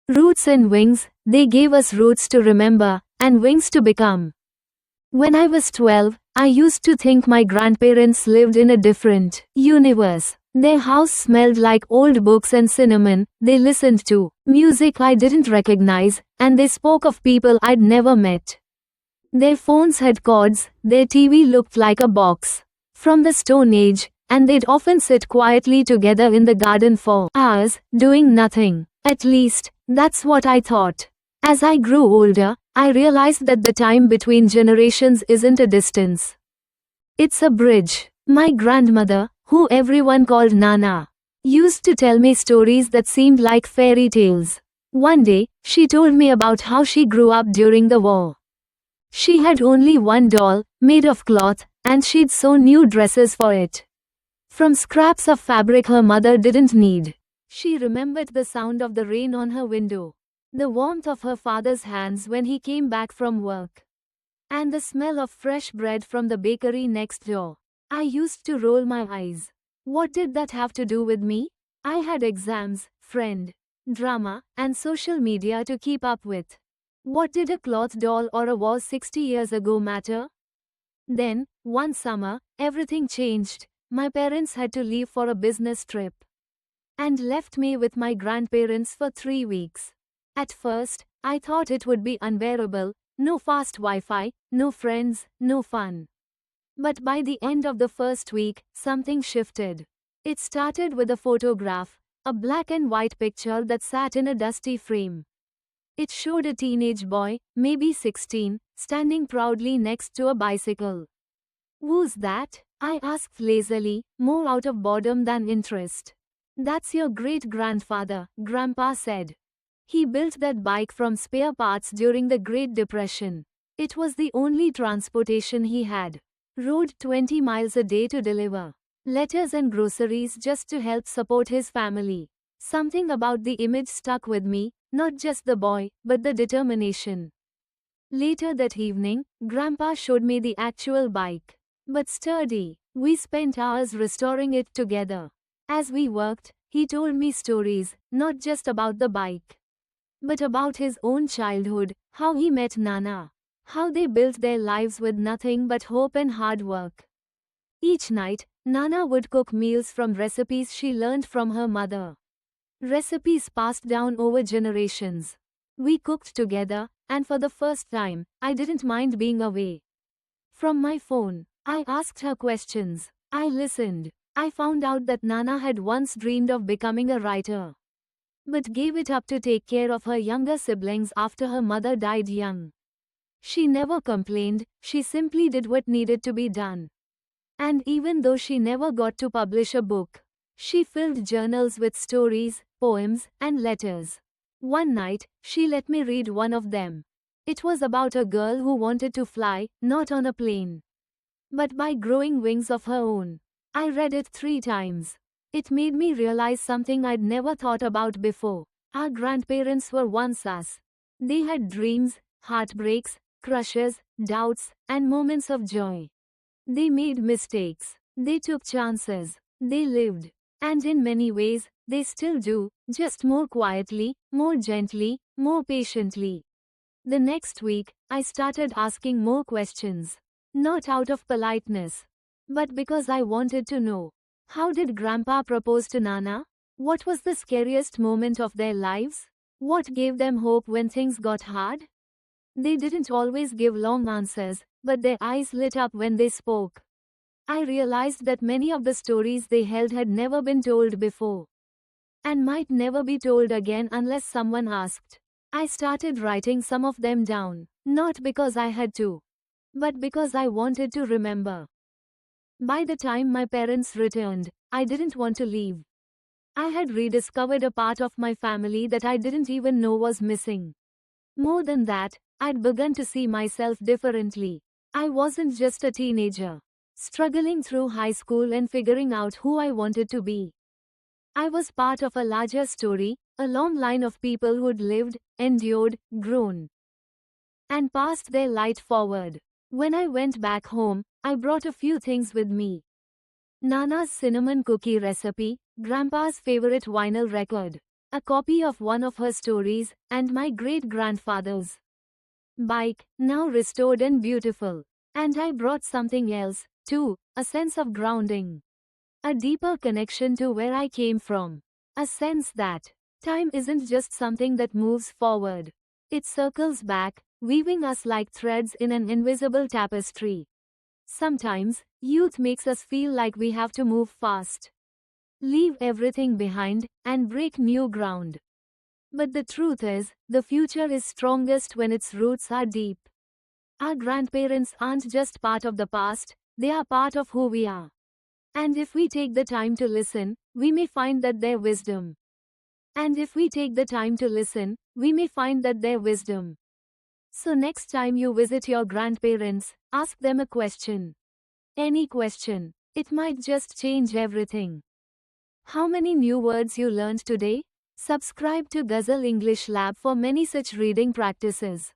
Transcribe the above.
Roots and wings, they gave us roots to remember, and wings to become. When I was 12, I used to think my grandparents lived in a different universe. Their house smelled like old books and cinnamon, they listened to music I didn't recognize, and they spoke of people I'd never met. Their phones had cords, their TV looked like a box from the Stone Age, and they'd often sit quietly together in the garden for hours, doing nothing. At least, that's what I thought. As I grew older, I realized that the time between generations isn't a distance. It's a bridge. My grandmother, who everyone called Nana, used to tell me stories that seemed like fairy tales. One day, she told me about how she grew up during the war. She had only one doll, made of cloth, and she'd sewn new dresses for it from scraps of fabric her mother didn't need. She remembered the sound of the rain on her window, the warmth of her father's hands when he came back from work, and the smell of fresh bread from the bakery next door. I used to roll my eyes. What did that have to do with me? I had exams, friend, drama, and social media to keep up with. What did a cloth doll or a war 60 years ago matter? Then, one summer, everything changed. My parents had to leave for a business trip and left me with my grandparents for 3 weeks. At first, I thought it would be unbearable, no fast Wi-Fi, no friends, no fun. But by the end of the first week, something shifted. It started with a photograph, a black and white picture that sat in a dusty frame. It showed a teenage boy, maybe 16, standing proudly next to a bicycle. "Who's that?" I asked lazily, more out of boredom than interest. "That's your great-grandfather," Grandpa said. "He built that bike from spare parts during the Great Depression. It was the only transportation he had. Rode 20 miles a day to deliver letters and groceries just to help support his family." Something about the image stuck with me, not just the boy, but the determination. Later that evening, Grandpa showed me the actual bike. But sturdy. We spent hours restoring it together. As we worked, he told me stories, not just about the bike, but about his own childhood, how he met Nana, how they built their lives with nothing but hope and hard work. Each night, Nana would cook meals from recipes she learned from her mother. Recipes passed down over generations. We cooked together, and for the first time, I didn't mind being away from my phone. I asked her questions. I listened. I found out that Nana had once dreamed of becoming a writer, but gave it up to take care of her younger siblings after her mother died young. She never complained, she simply did what needed to be done. And even though she never got to publish a book, she filled journals with stories, poems, and letters. One night, she let me read one of them. It was about a girl who wanted to fly, not on a plane, but by growing wings of her own. I read it 3 times. It made me realize something I'd never thought about before. Our grandparents were once us. They had dreams, heartbreaks, crushes, doubts, and moments of joy. They made mistakes. They took chances. They lived. And in many ways, they still do, just more quietly, more gently, more patiently. The next week, I started asking more questions. Not out of politeness, but because I wanted to know. How did Grandpa propose to Nana? What was the scariest moment of their lives? What gave them hope when things got hard? They didn't always give long answers, but their eyes lit up when they spoke. I realized that many of the stories they held had never been told before, and might never be told again unless someone asked. I started writing some of them down, not because I had to, but because I wanted to remember. By the time my parents returned, I didn't want to leave. I had rediscovered a part of my family that I didn't even know was missing. More than that, I'd begun to see myself differently. I wasn't just a teenager, struggling through high school and figuring out who I wanted to be. I was part of a larger story, a long line of people who'd lived, endured, grown, and passed their light forward. When I went back home, I brought a few things with me. Nana's cinnamon cookie recipe, Grandpa's favorite vinyl record, a copy of one of her stories, and my great-grandfather's bike, now restored and beautiful. And I brought something else, too, a sense of grounding. A deeper connection to where I came from. A sense that time isn't just something that moves forward. It circles back, weaving us like threads in an invisible tapestry. Sometimes, youth makes us feel like we have to move fast, leave everything behind, and break new ground. But the truth is, the future is strongest when its roots are deep. Our grandparents aren't just part of the past, they are part of who we are. And if we take the time to listen, we may find that their wisdom. And if we take the time to listen, we may find that their wisdom. So next time you visit your grandparents, ask them a question. Any question. It might just change everything. How many new words you learned today? Subscribe to Ghazal English Lab for many such reading practices.